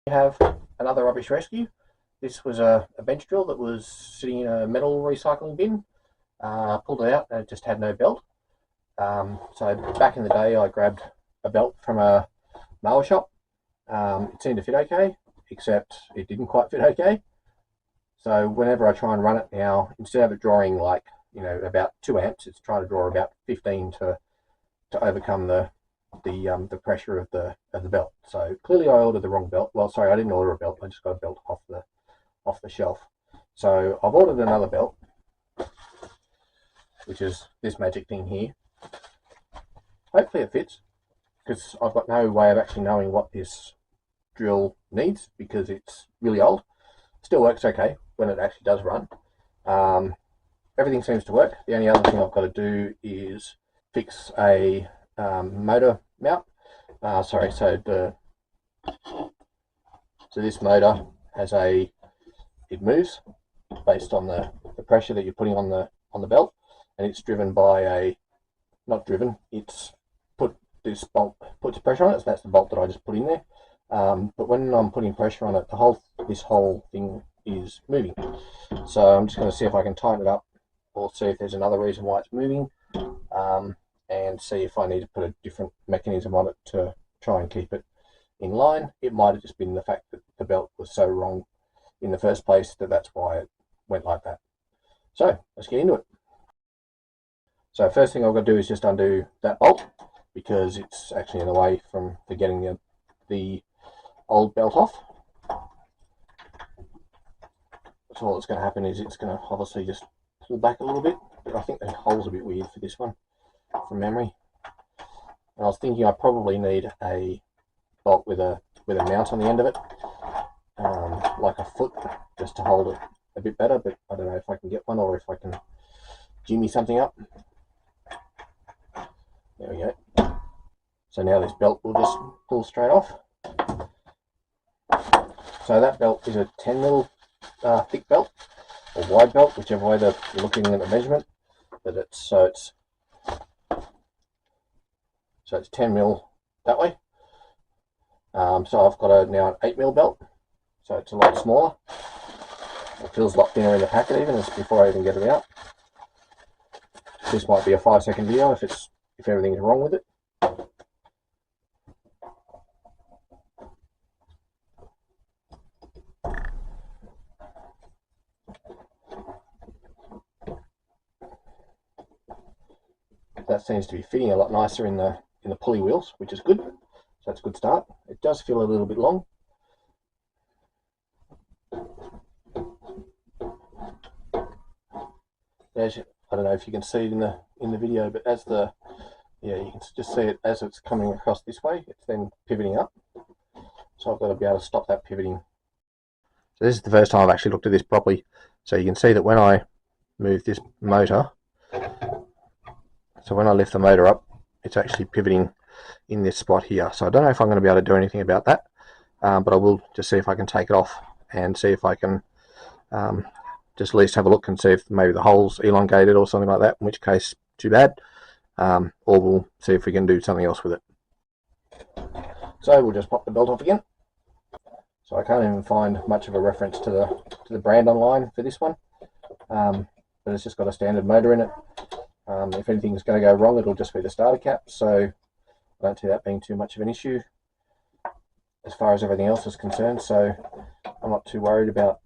We have another rubbish rescue. This was a bench drill that was sitting in a metal recycling bin. Pulled it out and it just had no belt. So back in the day I grabbed a belt from a mower shop. It seemed to fit okay, except it didn't quite fit okay. So whenever I try and run it now, instead of it drawing like, about 2 amps, it's trying to draw about 15 to overcome the pressure of the belt. So clearly I ordered the wrong belt. Well, sorry, I didn't order a belt. I just got a belt off the shelf. So I've ordered another belt, which is this magic thing here. Hopefully it fits, because I've got no way of actually knowing what this drill needs because it's really old. Still works okay when it actually does run. Everything seems to work. The only other thing I've got to do is fix a motor mount. So this motor has it moves based on the pressure that you're putting on the belt, and it's driven by it's this bolt puts pressure on it, so that's the bolt that I just put in there. But when I'm putting pressure on it, this whole thing is moving. So I'm just going to see if I can tighten it up, or see if there's another reason why it's moving, and see if I need to put a different mechanism on it to try and keep it in line. It might have just been the fact that the belt was so wrong in the first place that's why it went like that. So let's get into it. So first thing I've got to do is just undo that bolt, because it's actually in the way for getting the old belt off. So all that's going to happen is it's going to obviously just pull back a little bit, but I think the hole's a bit weird for this one from memory. And I was thinking I probably need a bolt with a mount on the end of it, like a foot, just to hold it a bit better, but I don't know if I can get one or if I can jimmy something up. There we go. So now this belt will just pull straight off. So that belt is a 10mm thick belt, or wide belt, whichever way you're looking at the measurement. But it's 10mm that way. So I've got now an 8mm belt, so it's a lot smaller. It feels a lot thinner in the packet even, as before I even get it out. This might be a 5-second video if everything's wrong with it. That seems to be fitting a lot nicer in the pulley wheels, which is good. So that's a good start. It does feel a little bit long. I don't know if you can see it in the video, but you can just see it as it's coming across this way. It's then pivoting up. So I've got to be able to stop that pivoting. So this is the first time I've actually looked at this properly. So you can see that when I move this motor, so when I lift the motor up, it's actually pivoting in this spot here. So I don't know if I'm going to be able to do anything about that, but I will just see if I can take it off and see if I can just at least have a look and see if maybe the hole's elongated or something like that, in which case too bad, or we'll see if we can do something else with it. So we'll just pop the belt off again. So I can't even find much of a reference to the brand online for this one, but it's just got a standard motor in it. If anything's going to go wrong, it'll just be the starter cap, so I don't see that being too much of an issue as far as everything else is concerned. So I'm not too worried about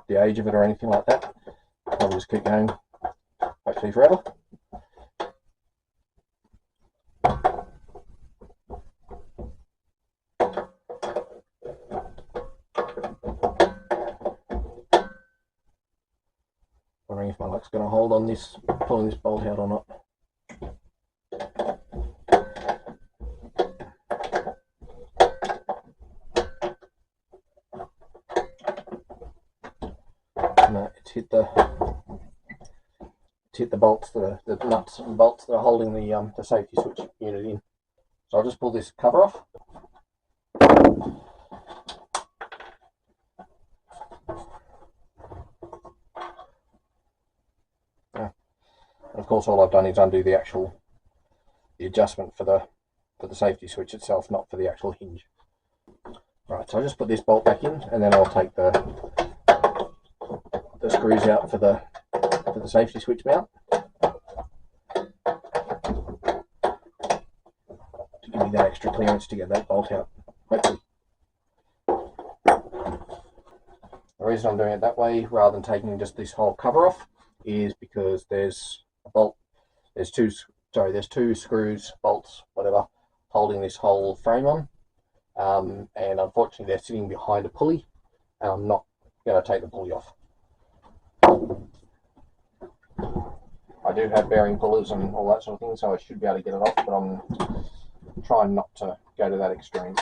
the age of it or anything like that. I'll just keep going, hopefully forever. Wondering if my luck's going to hold on this, pulling this bolt out or not. No, it's hit the bolts, the nuts and bolts that are holding the safety switch unit in. So I'll just pull this cover off. Of course, all I've done is undo the adjustment for the safety switch itself, not for the actual hinge. Right, so I'll just put this bolt back in, and then I'll take the screws out for the safety switch mount to give me that extra clearance to get that bolt out, hopefully. The reason I'm doing it that way rather than taking just this whole cover off is because there's a bolt, there's two screws, bolts, whatever, holding this whole frame on, and unfortunately they're sitting behind a pulley, and I'm not going to take the pulley off. I do have bearing pullers and all that sort of thing, so I should be able to get it off, but I'm trying not to go to that extreme.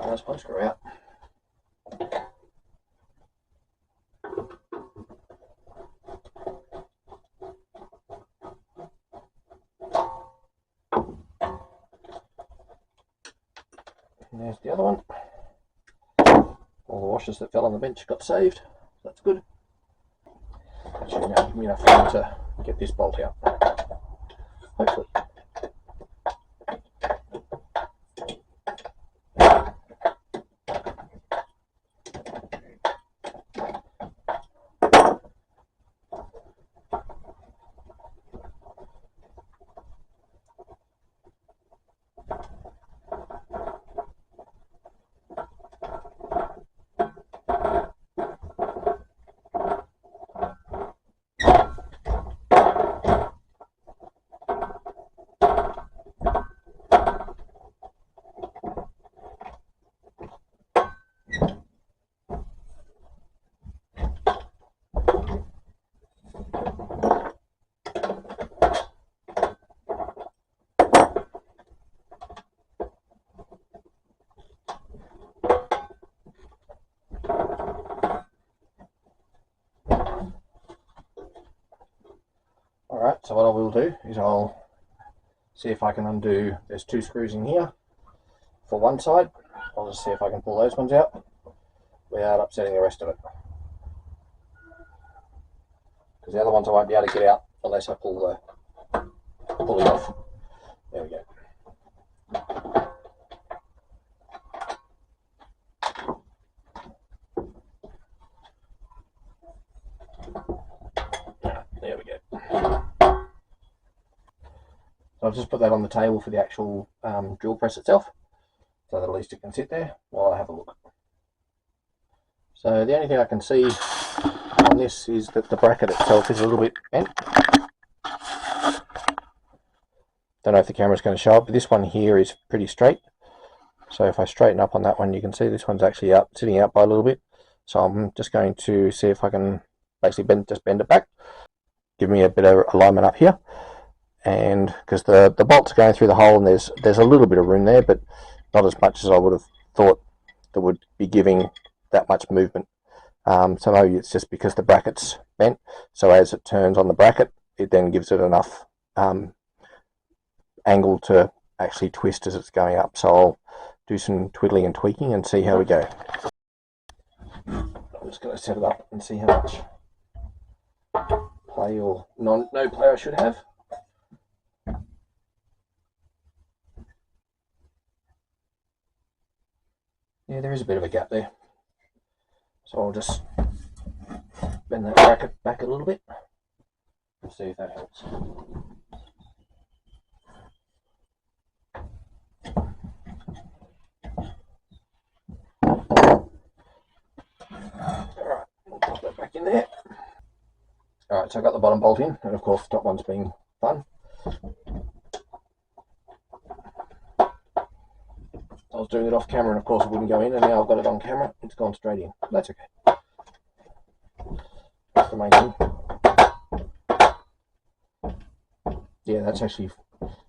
That's one screw out. And there's the other one. All the washers that fell on the bench got saved. That's good. That should now give me enough room to get this bolt out. Hopefully. Alright, so what I will do is I'll see if I can undo, there's two screws in here for one side. I'll just see if I can pull those ones out without upsetting the rest of it. Because the other ones I won't be able to get out unless I pull the pulley off. There we go. There we go. So I've just put that on the table for the actual drill press itself, so that at least it can sit there while I have a look. So the only thing I can see on this is that the bracket itself is a little bit bent. Don't know if the camera's going to show it, but this one here is pretty straight. So if I straighten up on that one, you can see this one's actually out, sitting out by a little bit. So I'm just going to see if I can basically just bend it back, give me a bit of alignment up here. And because the bolts are going through the hole, and there's a little bit of room there, but not as much as I would have thought that would be giving that much movement. So maybe it's just because the bracket's bent, so as it turns on the bracket, it then gives it enough angle to actually twist as it's going up. So I'll do some twiddling and tweaking and see how we go. I'm just going to set it up and see how much play or no play I should have. Yeah, there is a bit of a gap there. So I'll just bend that bracket back a little bit and see if that helps. Alright, we'll pop that back in there. Alright, so I got the bottom bolt in, and of course the top one's been fun. I was doing it off camera and of course it wouldn't go in, and now I've got it on camera, it's gone straight in. That's okay. That's the main thing. Yeah, that's actually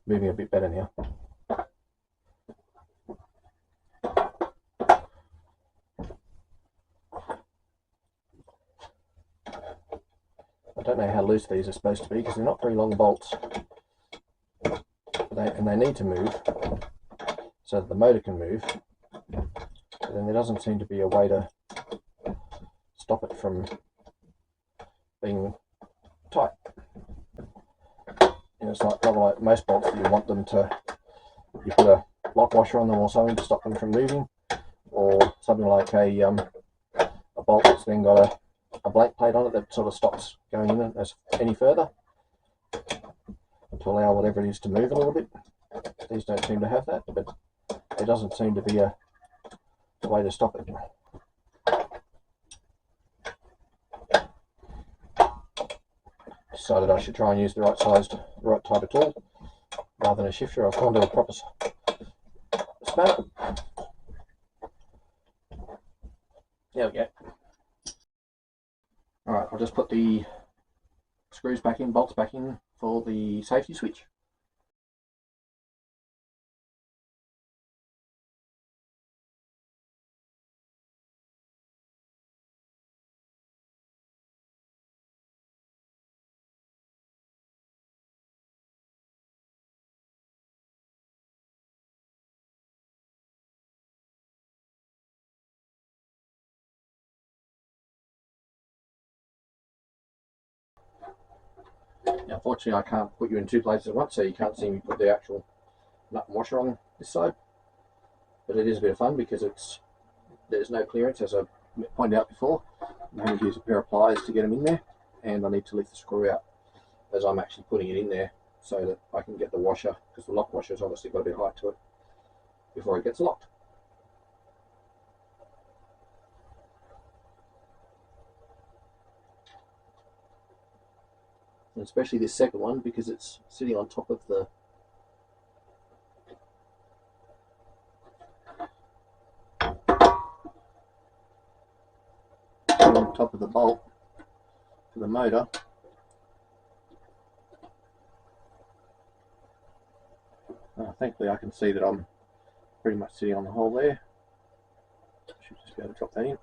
moving a bit better now. don't know how loose these are supposed to be because they're not very long bolts, and they need to move so that the motor can move, but then there doesn't seem to be a way to stop it from being tight. And it's like probably like most bolts that you want them to, you put a lock washer on them or something to stop them from moving, or something like a bolt that's then got a blank plate on it that sort of stops going in any further to allow whatever it is to move a little bit. These don't seem to have that, but there doesn't seem to be a way to stop it. Decided I should try and use the right type of tool rather than a shifter. I've gone to a proper spanner. There we go. Alright, I'll just put the screws back in, bolts back in for the safety switch. Now, unfortunately, I can't put you in two places at once, so you can't see me put the actual nut and washer on this side. But it is a bit of fun because there's no clearance, as I pointed out before. I'm having to use a pair of pliers to get them in there, and I need to lift the screw out as I'm actually putting it in there so that I can get the washer, because the lock washer's obviously got a bit of height to it before it gets locked. And especially this second one, because it's sitting on top of the bolt for the motor. Thankfully I can see that I'm pretty much sitting on the hole there. Should just be able to drop that in.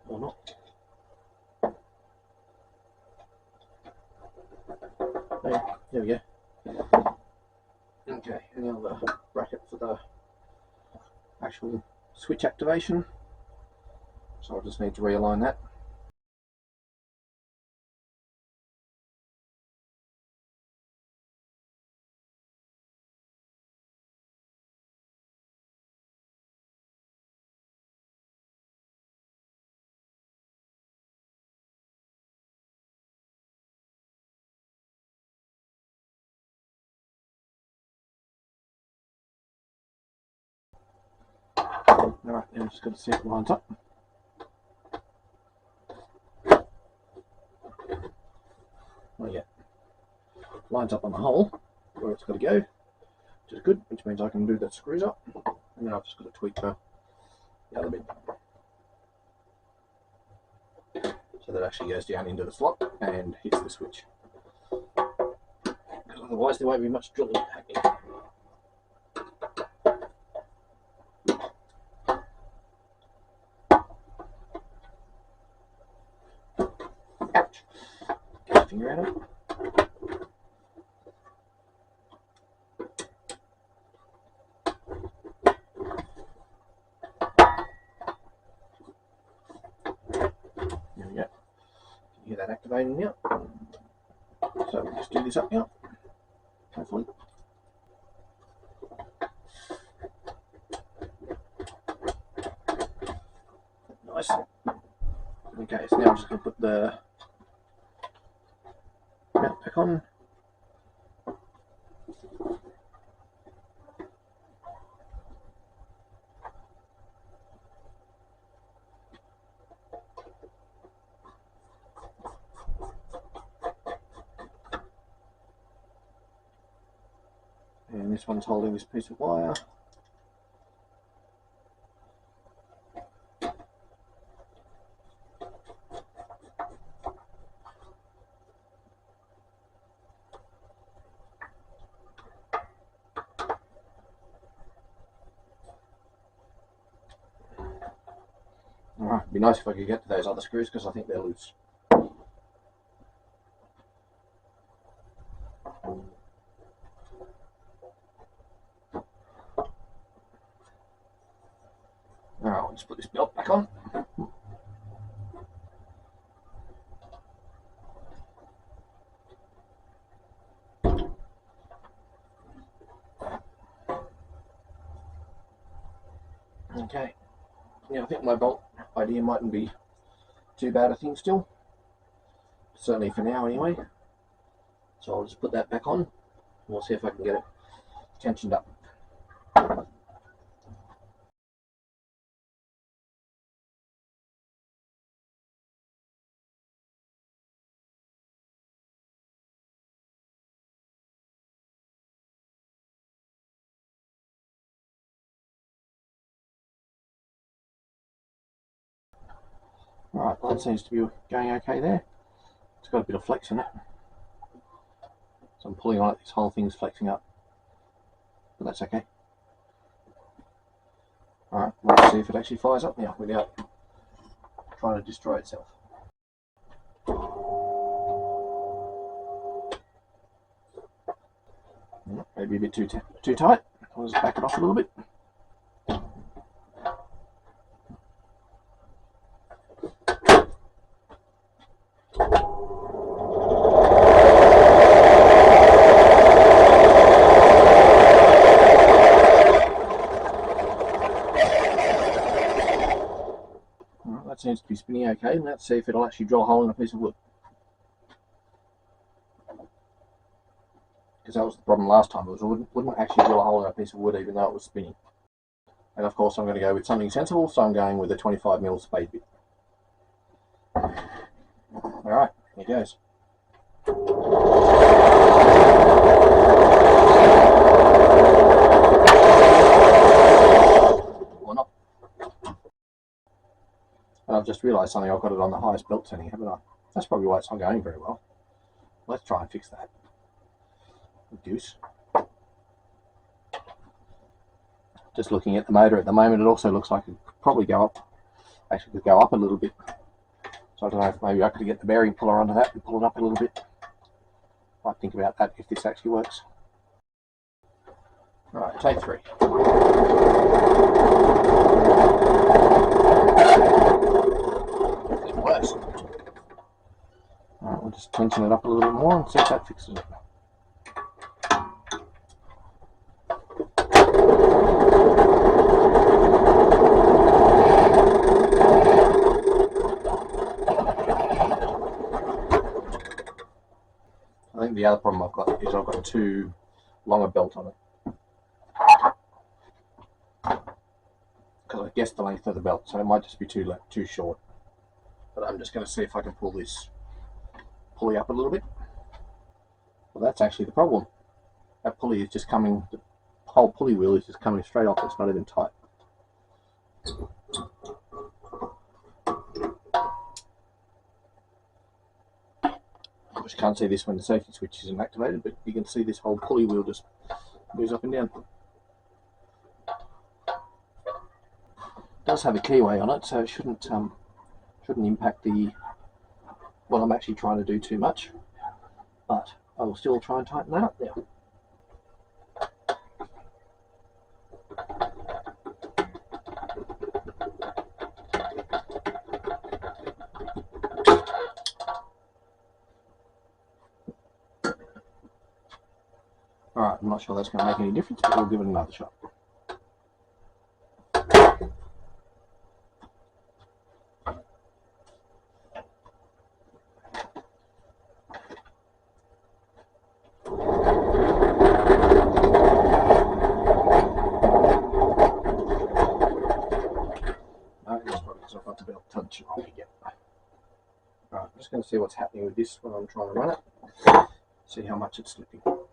Or not. There we go. Okay, and now the bracket for the actual switch activation. So I'll just need to realign that. Alright, now I've just got to see if it lines up. Well, yeah, lines up on the hole where it's got to go, which is good, which means I can move that screws up, and then I've just got to tweak the other bit so that it actually goes down into the slot and hits the switch, because otherwise there won't be much drilling happening. Ouch! Get your finger out of it. There we go. Can you hear that activating now? So we'll just do this up now, hopefully. Nice. Okay, so now I'm just going to put the mount back on. And this one's holding this piece of wire. It'd be nice if I could get to those other screws because I think they're loose. Alright, I'll just put this belt back on. Okay, yeah, I think my bolt idea mightn't be too bad a thing still, certainly for now anyway. So I'll just put that back on and we'll see if I can get it tensioned up. Alright, that seems to be going okay there. It's got a bit of flex in it. So I'm pulling on it, this whole thing's flexing up. But that's okay. Alright, let's see if it actually fires up now without trying to destroy itself. Maybe a bit too tight. I'll just back it off a little bit. That seems to be spinning okay. Let's see if it'll actually drill a hole in a piece of wood. Because that was the problem last time. It wouldn't actually drill a hole in a piece of wood even though it was spinning. And of course I'm going to go with something sensible, so I'm going with a 25mm spade bit. Alright, here goes. Or not. And I've just realised something, I've got it on the highest belt setting, haven't I? That's probably why it's not going very well. Let's try and fix that. Goose. Just looking at the motor at the moment, it also looks like it could probably go up. Actually, could go up a little bit. So I don't know if maybe I could get the bearing puller onto that and pull it up a little bit. Might think about that if this actually works. Alright, take 3. It works. Alright, we'll just tension it up a little bit more and see if that fixes it. I think the other problem I've got is I've got too long a belt on it. Because I guessed the length of the belt, so it might just be too short. But I'm just going to see if I can pull this pulley up a little bit. Well, that's actually the problem. That pulley is just coming, the whole pulley wheel is just coming straight off, it's not even tight. I just can't see this when the safety switch isn't activated, but you can see this whole pulley wheel just moves up and down. It does have a keyway on it, so it shouldn't impact what I'm actually trying to do too much. But I will still try and tighten that up now. Alright, I'm not sure that's going to make any difference, but we'll give it another shot. That's probably because I've got the belt touching wrong again. Alright, I'm just going to see what's happening with this when I'm trying to run it. See how much it's slipping. Well,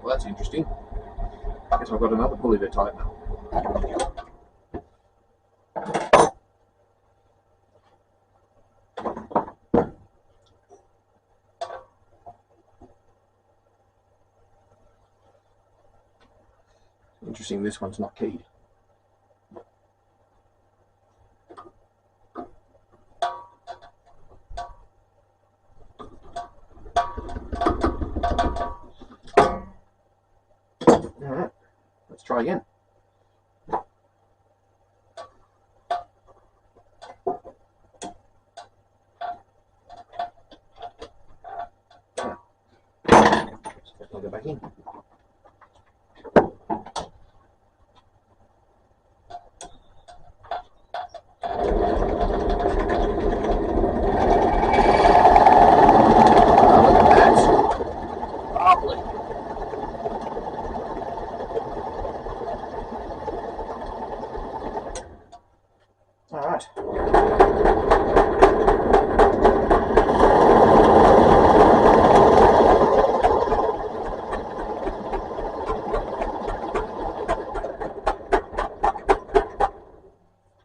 that's interesting. I guess I've got another pulley to tighten up. Interesting, this one's not keyed. Alright, let's try again. I'll go back in. All right.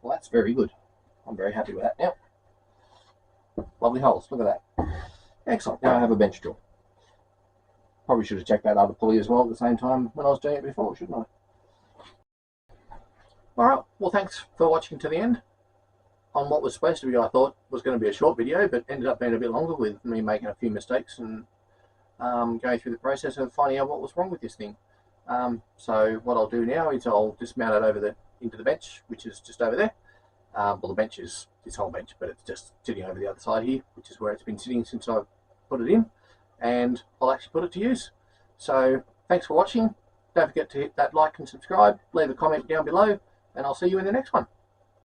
Well, that's very good. I'm very happy with that now. Lovely holes. Look at that. Excellent. Now I have a bench drill. Probably should have checked that other pulley as well at the same time when I was doing it before, shouldn't I? Alright, well thanks for watching to the end on what was supposed to be, I thought, was going to be a short video, but ended up being a bit longer with me making a few mistakes and going through the process of finding out what was wrong with this thing. So what I'll do now is I'll just mount it over into the bench, which is just over there. Well, the bench is this whole bench, but it's just sitting over the other side here, which is where it's been sitting since I put it in, and I'll actually put it to use. So thanks for watching. Don't forget to hit that like and subscribe, leave a comment down below, and I'll see you in the next one.